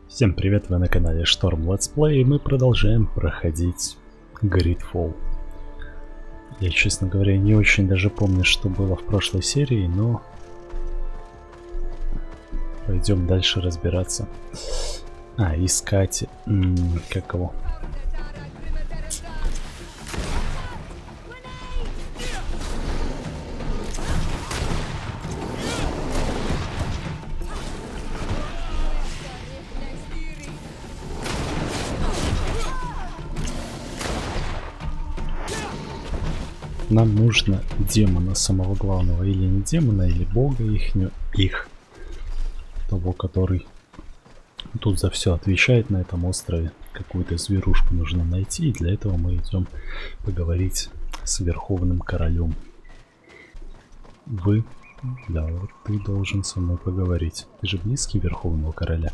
Всем привет, вы на канале Шторм Летсплей, и мы продолжаем проходить GreedFall. Я, честно говоря, не очень даже помню, что было в прошлой серии, но пойдем дальше разбираться. Искать... как его? Нам нужно демона самого главного, или не демона, или бога их, того, который тут за все отвечает на этом острове. Какую-то зверушку нужно найти, и для этого мы идем поговорить с Верховным Королем. Да, вот ты должен со мной поговорить. Ты же близкий Верховного Короля.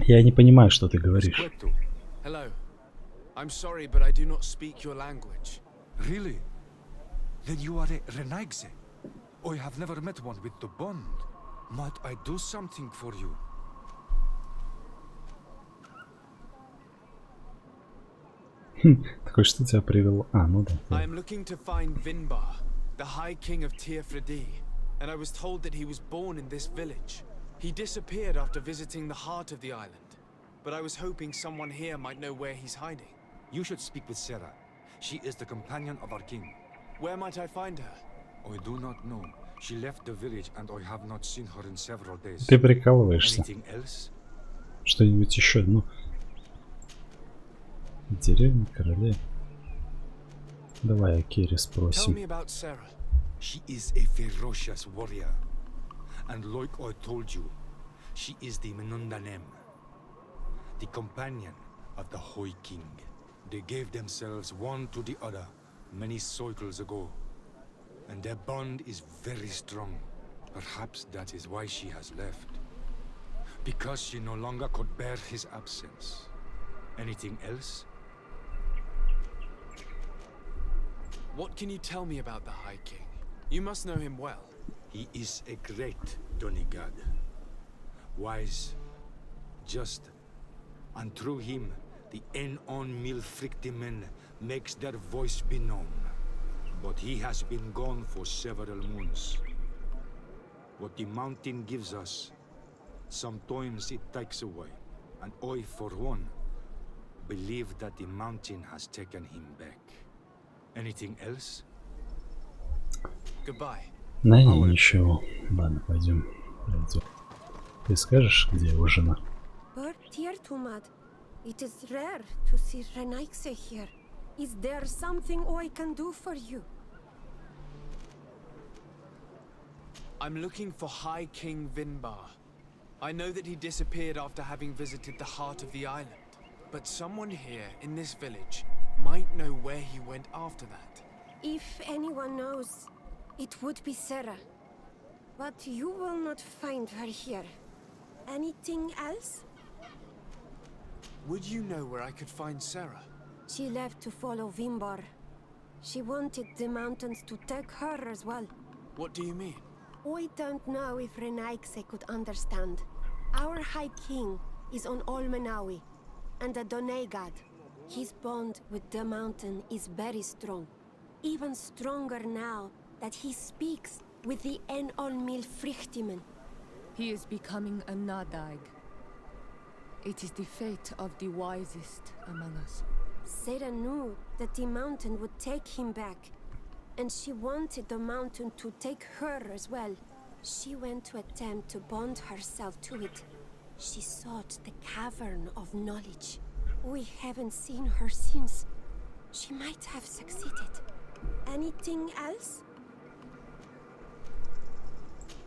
Я не понимаю, что ты говоришь. I'm sorry, but I do not speak your language. Really? Then you are a Renaigse? I have never met one with the bond. Might I do something for you? Такое, что тебя привело? Ну да. I am looking to find Vinbar, the High King of Tearfredi, and I was told that he was born in this village. He disappeared after visiting the heart of the island, but I was hoping someone here might know where he's hiding. You should speak with Sarah. She is the companion of our king. Where might I find her? I do not know. She left the village and I have not seen her in several days. Ты прикалываешься. Anything else? Что-нибудь еще? Деревня короля. Давай о Керри спросим. Tell me about Sarah. She is a ferocious warrior. And like I told you, she is the Menundanem, the companion of the High King. They gave themselves one to the other many cycles ago, and their bond is very strong. Perhaps that is why she has left. Because she no longer could bear his absence. Anything else? What can you tell me about the High King? You must know him well. He is a great Donegad. Wise, just, and through him, the Enon Milfrictimen makes their voice be known. But he has been gone for several moons. What the mountain gives us, sometimes it takes away. And I, for one, believe that the mountain has taken him back. Anything else? Goodbye. Ничего. Ладно, пойдем. Ты скажешь, где его жена? It is rare to see Renaigse here. Is there something I can do for you? I'm looking for High King Vinbar. I know that he disappeared after having visited the heart of the island. But someone here in this village might know where he went after that. If anyone knows, it would be Sarah. But you will not find her here. Anything else? Would you know where I could find Sarah? She left to follow Vinbar. She wanted the mountains to take her as well. What do you mean? I don't know if Renaigse could understand. Our High King is on Olmenawi, and a Donegad. His bond with the mountain is very strong. Even stronger now that he speaks with the Enon Milfrictimen. He is becoming a Nadaig. It is the fate of the wisest among us. Sarah knew that the mountain would take him back, and she wanted the mountain to take her as well. She went to attempt to bond herself to it. She sought the cavern of knowledge. We haven't seen her since. She might have succeeded. Anything else?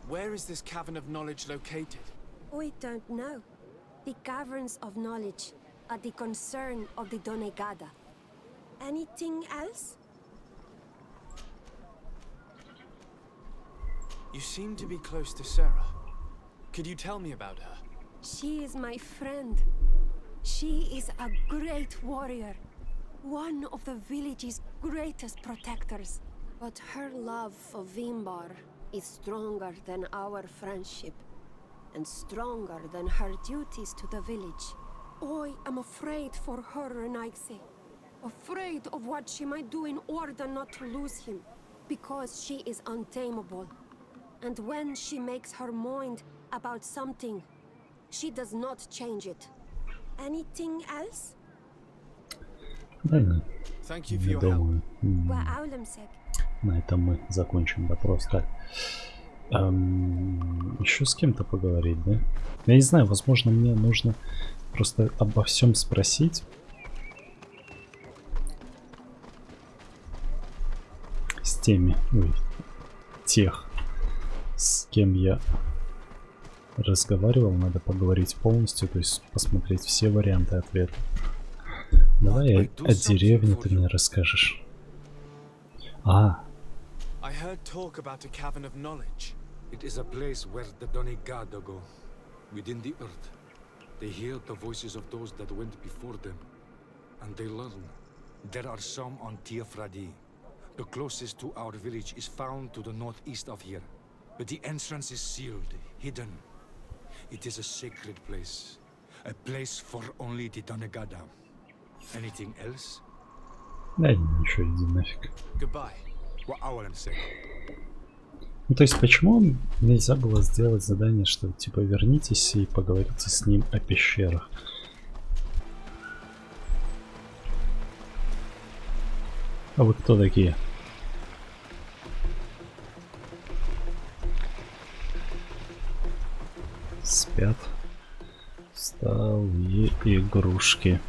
Where is this cavern of knowledge located? We don't know. The caverns of knowledge are the concern of the Donegada. Anything else? You seem to be close to Sarah. Could you tell me about her? She is my friend. She is a great warrior. One of the village's greatest protectors. But her love for Vinbar is stronger than our friendship. and stronger than her duties to the village. I am afraid for her, Naixi. Afraid of what she might do in order not to lose him, because she is untamable. And when she makes her mind about something, she does not change it. Anything else? Правильно? Thank you for Я your help. думаю, وأعلمسك. на этом мы закончим допрос. Так. Еще с кем-то поговорить, да? Я не знаю, возможно, мне нужно просто обо всем спросить. С теми, тех, с кем я разговаривал, надо поговорить полностью, то есть посмотреть все варианты ответа. Давай о деревне ты мне расскажешь. I heard talk about a cavern of knowledge. It is a place where the Donigada go, within the earth. They hear the voices of those that went before them, and they learn. There are some on Tiafradi. The closest to our village is found to the northeast of here, but the entrance is sealed, hidden. It is a sacred place, a place for only the Donigada. Anything else? Да, ничего, иди нафиг. Goodbye. What I want to say. Ну, то есть, почему нельзя было сделать задание, что, типа, вернитесь и поговорите с ним о пещерах? А вы кто такие? Спят. Столы, игрушки.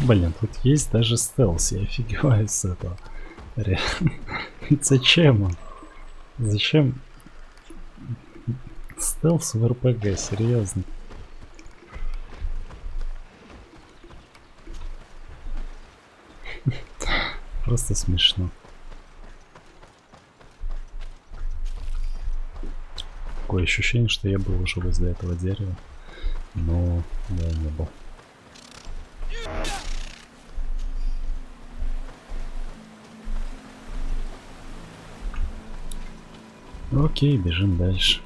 Блин, тут есть даже стелс, я офигеваю с этого. Реально. Зачем он? Зачем стелс в РПГ, серьезно? Просто смешно. Такое ощущение, что я был уже возле этого дерева, но я не был. Окей, бежим дальше.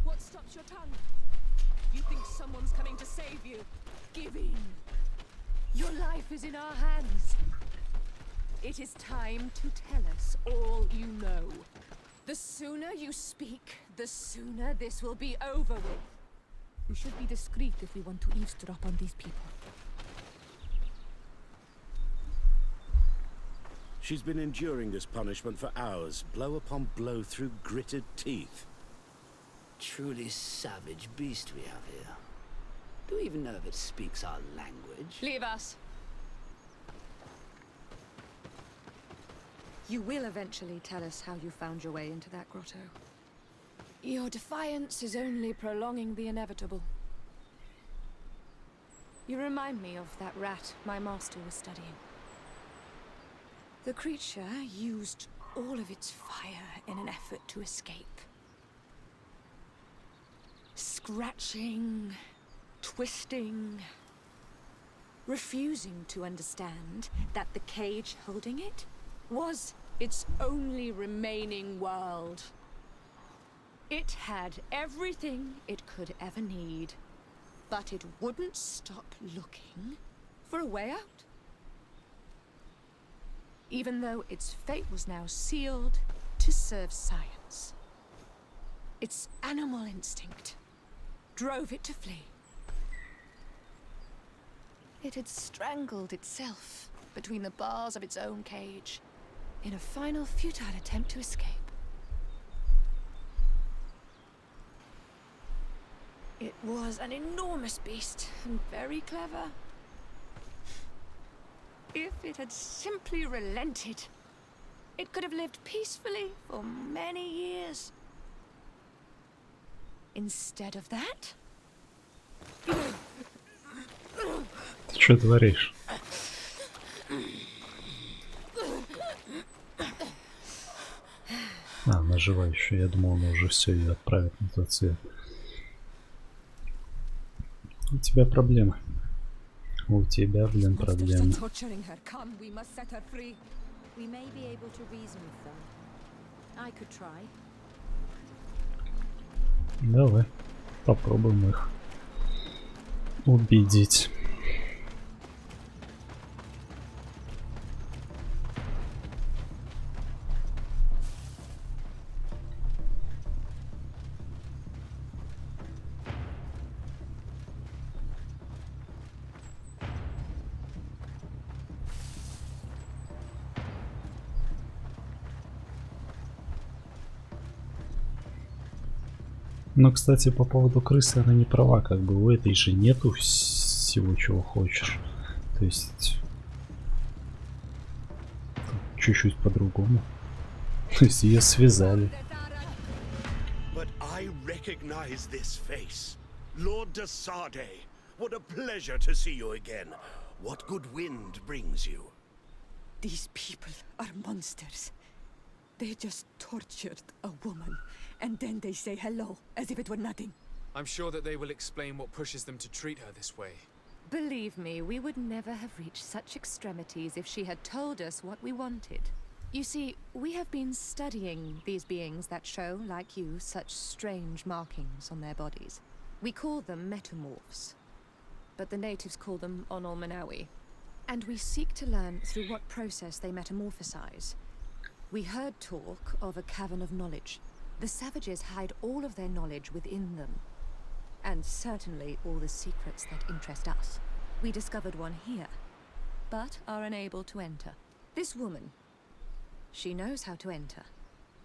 What stops your tongue? You think someone's coming to save you? Give in. Your life is in our hands. It is time to tell us all you know. The sooner you speak, the sooner this will be over with. We should be discreet if we want to eavesdrop on these people. She's been enduring this punishment for hours, blow upon blow through gritted teeth. Truly savage beast we have here. Do we even know if it speaks our language? Leave us. You will eventually tell us how you found your way into that grotto. Your defiance is only prolonging the inevitable. You remind me of that rat my master was studying. The creature used all of its fire in an effort to escape. Scratching, twisting, refusing to understand that the cage holding it was its only remaining world. It had everything it could ever need, but it wouldn't stop looking for a way out. Even though its fate was now sealed to serve science. Its animal instinct drove it to flee. It had strangled itself between the bars of its own cage in a final futile attempt to escape. It was an enormous beast and very clever. If it had simply relented, it could have lived peacefully for many years. Instead of that, Что творишь? А, она жива еще. Я думал, она уже все, ее отправит на тот свет. У тебя проблемы. У тебя, блин, проблемы. We may be able to reason with them. I could try. Давай, попробуем их убедить. Но, кстати, по поводу крысы она не права, как бы у этой же нету всего, чего хочешь. То есть чуть-чуть по-другому. То есть ее связали. But I recognize this face. Lord de Sardet. What a pleasure to see you again. What good wind brings you? These people are monsters. They just tortured a woman, and then they say hello, as if it were nothing. I'm sure that they will explain what pushes them to treat her this way. Believe me, we would never have reached such extremities if she had told us what we wanted. You see, we have been studying these beings that show, like you, such strange markings on their bodies. We call them metamorphs, but the natives call them Onol-Manawi. And we seek to learn through what process they metamorphosize. We heard talk of a cavern of knowledge. The savages hide all of their knowledge within them. And certainly all the secrets that interest us. We discovered one here, but are unable to enter. This woman, she knows how to enter.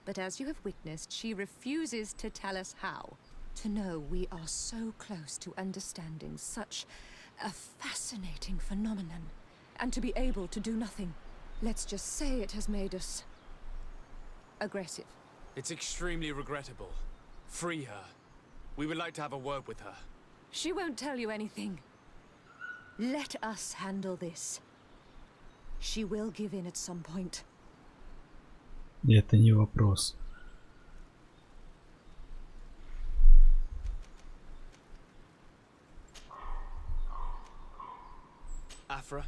But as you have witnessed, she refuses to tell us how. To know we are so close to understanding such a fascinating phenomenon. And to be able to do nothing. Let's just say it has made us aggressive. It's extremely regrettable. Free her. We would like to have a word with her. She won't tell you anything. Let us handle this. She will give in at some point. Это не вопрос. Afra?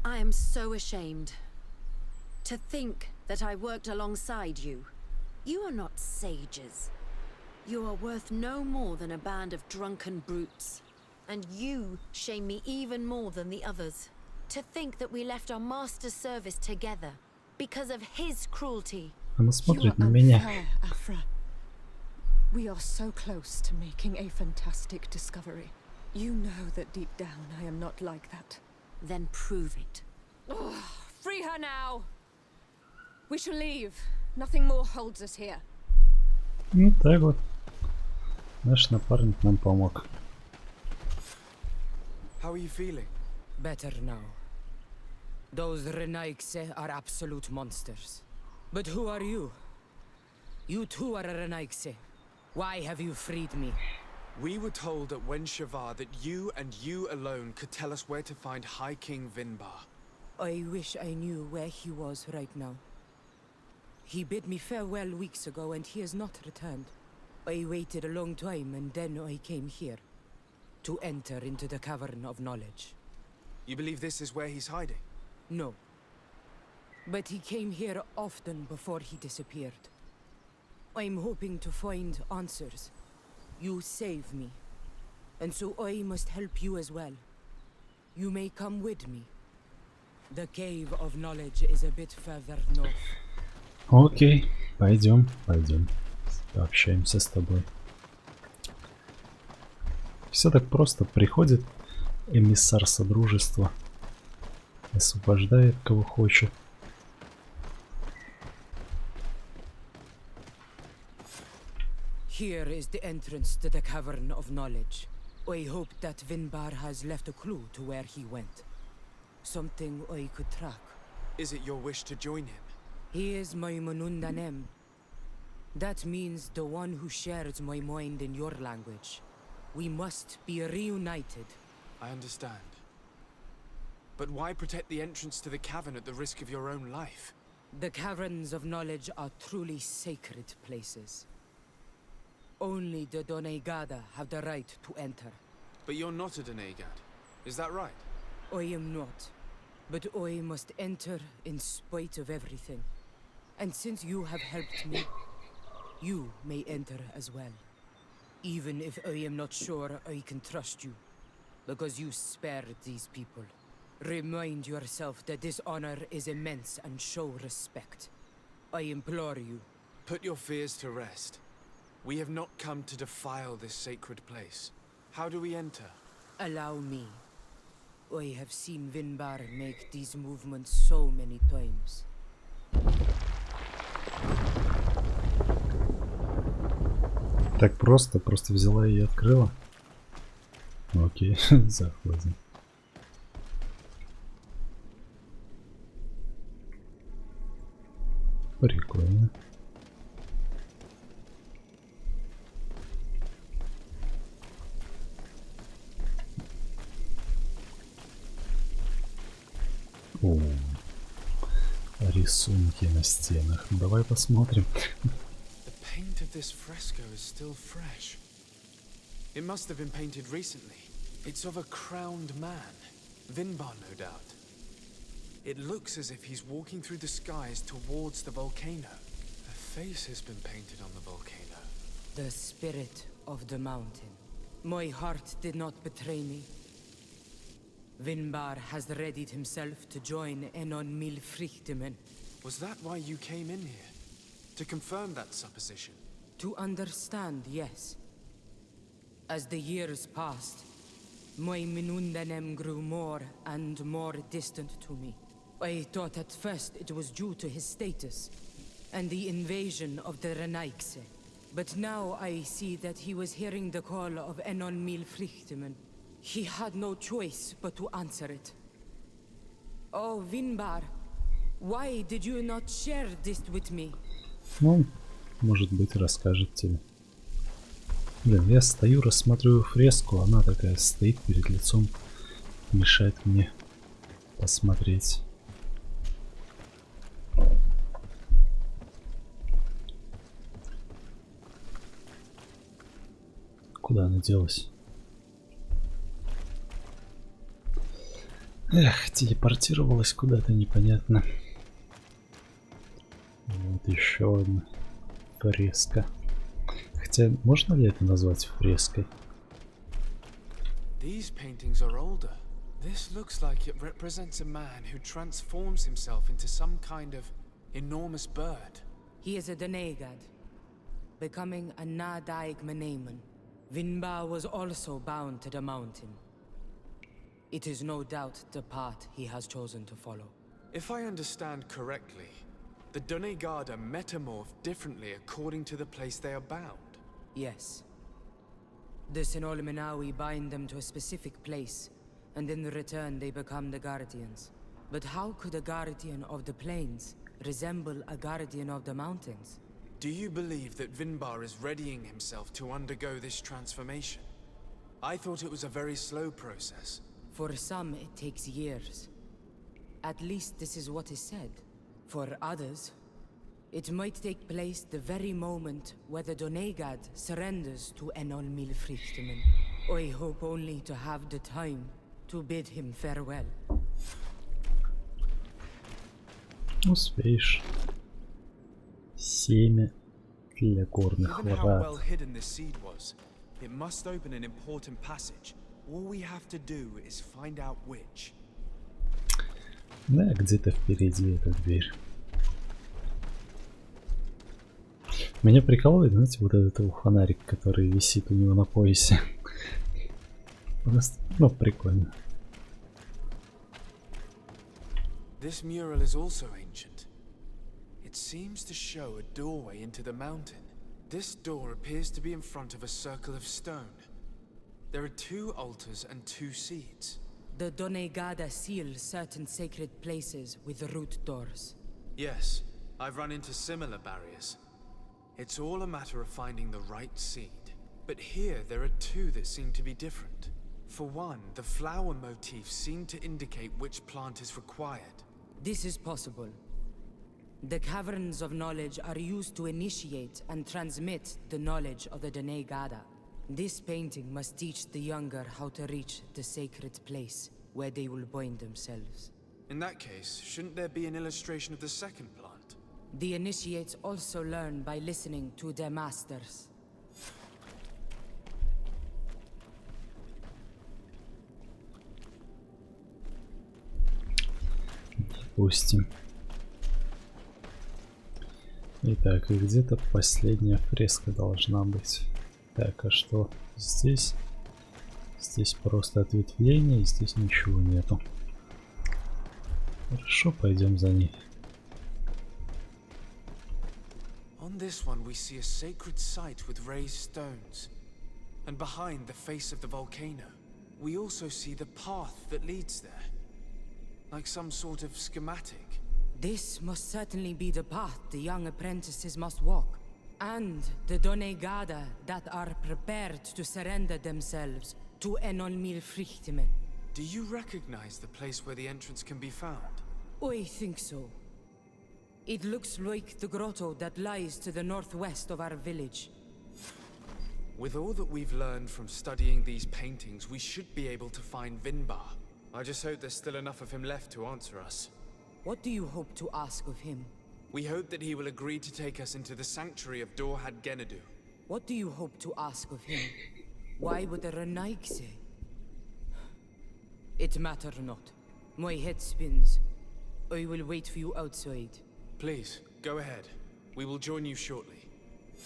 I am so ashamed. To think that I worked alongside you. You are not sages. You are worth no more than a band of drunken brutes. And you shame me even more than the others. To think that we left our master's service together because of his cruelty. Она смотрит на меня. Afra. We are so close to making a fantastic discovery. You know that deep down I am not like that. Then prove it. Oh, free her now! We shall leave. Nothing more holds us here. Ну так вот. Наш напарник нам помог. How are you feeling? Better now. Those Renaigse are absolute monsters. But who are you? You too are a Renaigse. Why have you freed me? We were told at Wen Shavar that you and you alone could tell us where to find High King Vinbar. I wish I knew where he was right now. He bid me farewell weeks ago and he has not returned. I waited a long time and then I came here. To enter into the Cavern of Knowledge. You believe this is where he's hiding? No. But he came here often before he disappeared. I'm hoping to find answers. You save me. And so I must help you as well. You may come with me. The Cave of Knowledge is a bit further north. Окей, пойдем, пойдем. Пообщаемся с тобой. Все так просто. Приходит эмиссар Содружества. Освобождает кого хочет. Here is the entrance to the Cavern of Knowledge. I hope that Vinbar has left a clue to where he went. Something I could track. Is it your wish to join him? He is my Manundanem. That means the one who shares my mind in your language. We must be reunited. I understand. But why protect the entrance to the cavern at the risk of your own life? The caverns of knowledge are truly sacred places. Only the Donegada have the right to enter. But you're not a Donegad, is that right? I am not. But I must enter in spite of everything. And since you have helped me, you may enter as well. Even if I am not sure I can trust you. Because you spared these people. Remind yourself that this honor is immense and show respect. I implore you. Put your fears to rest. We have not come to defile this sacred place. How do we enter? Allow me. I have seen Vinbar make these movements so many times. Так просто взяла и открыла. Окей, заходим. Прикольно. О, рисунки на стенах. Давай посмотрим. The paint of this fresco is still fresh. It must have been painted recently. It's of a crowned man. Vinbar, no doubt. It looks as if he's walking through the skies towards the volcano. A face has been painted on the volcano. The spirit of the mountain. My heart did not betray me. Vinbar has readied himself to join Enon Milfrichtemen. Was that why you came in here? To confirm that supposition? To understand, yes. As the years passed, my Minundanem grew more and more distant to me. I thought at first it was due to his status and the invasion of the Renaigse. But now I see that he was hearing the call of Enon Milfrichtemen. He had no choice but to answer it. Oh, Vinbar, why did you not share this with me? Ну, может быть, расскажет тебе. Блин, я стою, рассматриваю фреску, она такая стоит перед лицом, мешает мне посмотреть. Куда она делась? Эх, телепортировалась куда-то непонятно. Вот еще одна фреска. Хотя, можно ли это назвать фреской? These paintings are older. This looks like it represents a man who transforms himself into some kind of enormous bird. He is a Donegad, becoming a Nadaig Meneman. Vinbar was also bound to the mountain. It is no doubt the path he has chosen to follow. If I understand correctly, the Donegada metamorph differently according to the place they are bound. Yes. The Sinolmenawi bind them to a specific place, and in return they become the Guardians. But how could a Guardian of the Plains resemble a Guardian of the Mountains? Do you believe that Vinbar is readying himself to undergo this transformation? I thought it was a very slow process. For some, it takes years. At least this is what is said. For others, it might take place the very moment where the Donegad surrenders to Enol Milfrichtemen. I hope only to have the time to bid him farewell. Успеешь. Семя для горных Given how well врат. hidden this seed was, it must open an important passage. All we have to do is find out which. Да, где-то впереди эта дверь. Меня прикалывает, знаете, вот этот фонарик, который висит у него на поясе. Просто, ну, прикольно. This mural is also ancient. It seems to show a doorway into the mountain. This door appears to be in front of a circle of stone. There are 2 altars and 2 seats. The Donegada seal certain sacred places with root doors. Yes, I've run into similar barriers. It's all a matter of finding the right seed. But here there are 2 that seem to be different. For one, the flower motifs seem to indicate which plant is required. This is possible. The caverns of knowledge are used to initiate and transmit the knowledge of the Dene Gada. This painting must teach the younger how to reach the sacred place where they will bind themselves. In that case, shouldn't there be an illustration of the second plant? The initiates also learn by listening to their masters. Допустим. Итак, и где-то последняя фреска должна быть. Так, а что здесь? Здесь просто ответвление, здесь ничего нету. Хорошо, пойдем за ней. On this one we see a sacred site with raised stones. And behind the face of the volcano, we also see the path that leads there. Like some sort of schematic. This must certainly be the path the young apprentices must walk. And the Dene Gada that are prepared to surrender themselves to Enon Milfrichtimen. Do you recognize the place where the entrance can be found? I think so. It looks like the grotto that lies to the northwest of our village. With all that we've learned from studying these paintings, we should be able to find Vinbar. I just hope there's still enough of him left to answer us. What do you hope to ask of him? We hope that he will agree to take us into the sanctuary of Dorhad Genadu. What do you hope to ask of him? Why would the Renaik say? It matter not. My head spins. I will wait for you outside. Please, go ahead. We will join you shortly.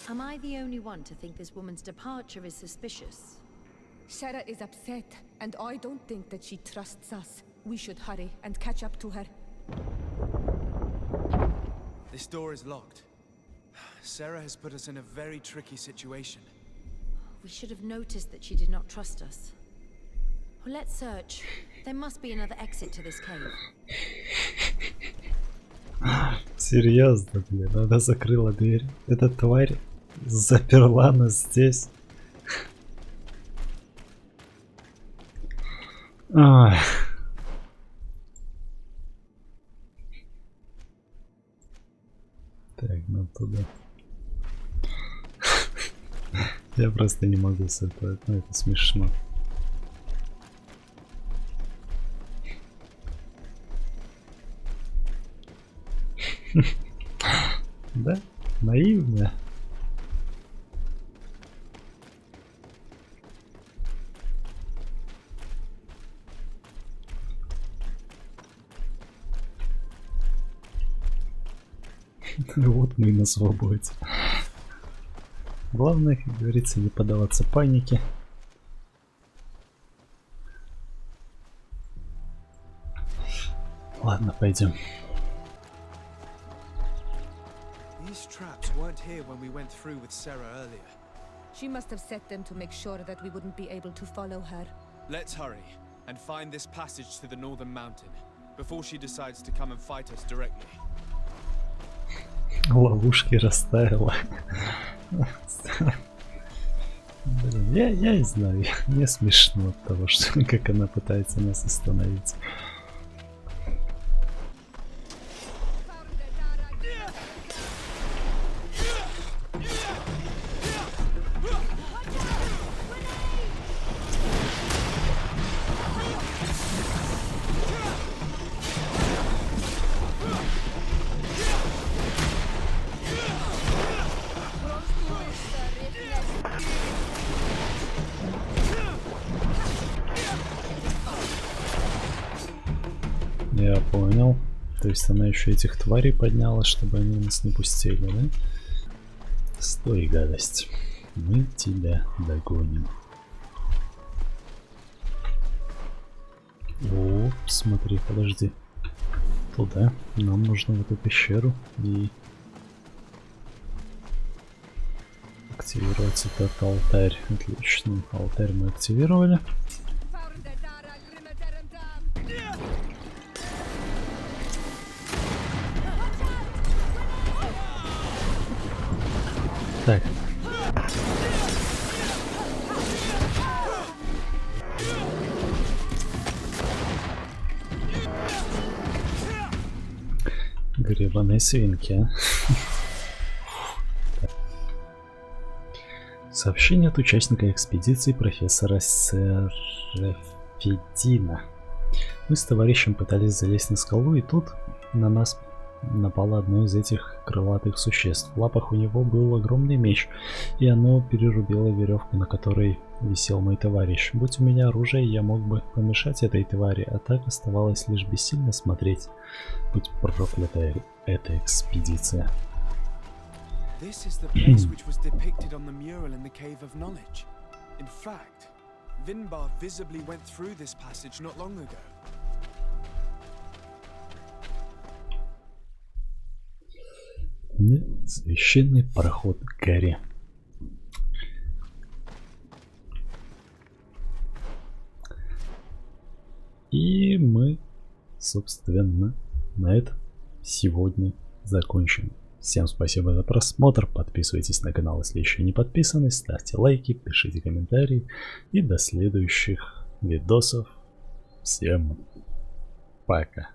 Am I the only one to think this woman's departure is suspicious? Sarah is upset, and I don't think that she trusts us. We should hurry and catch up to her. This door is locked. Sarah has put us in a very tricky situation. We should have noticed that she did not trust us. Well, let's search. There must be another exit to this cave. Серьезно, блин, она закрыла дверь. Эта тварь заперла нас здесь. Ах. Так, нам туда. Я просто не могу с этого, ну это смешно. Да, наивная. Вот мы и на свободе. Главное, как говорится, не поддаваться панике. Ладно, пойдем. These traps weren't here when we went through with Sarah earlier. She must have set them to make sure that we wouldn't be able to follow her. Let's hurry and find this passage to the northern mountain before she decides to come and fight us directly. Ловушки расставила. Блин, я не знаю, мне смешно от того, что как она пытается нас остановить. Я понял. То есть она еще этих тварей подняла, чтобы они нас не пустили, да? Стой, гадость. Мы тебя догоним. О, смотри, подожди. Туда. Нам нужно в эту пещеру и активировать этот алтарь. Отлично. Алтарь мы активировали. Так. гребаные свинки, а. Сообщение от участника экспедиции профессора Серафедина. Мы с товарищем пытались залезть на скалу, и тут на нас напало одно из этих крылатых существ. В лапах у него был огромный меч, и оно перерубило веревку, на которой висел мой товарищ. Будь у меня оружие, я мог бы помешать этой твари, а так оставалось лишь бессильно смотреть. Будь проклятая эта экспедиция. This is the place which was depicted on the mural in the Cave of Knowledge. In fact, Vinbar visibly went through this passage not long ago. Священный проход к горе. И мы, собственно, на этом сегодня закончим. Всем спасибо за просмотр, подписывайтесь на канал, если еще не подписаны, ставьте лайки, пишите комментарии и до следующих видосов. Всем пока.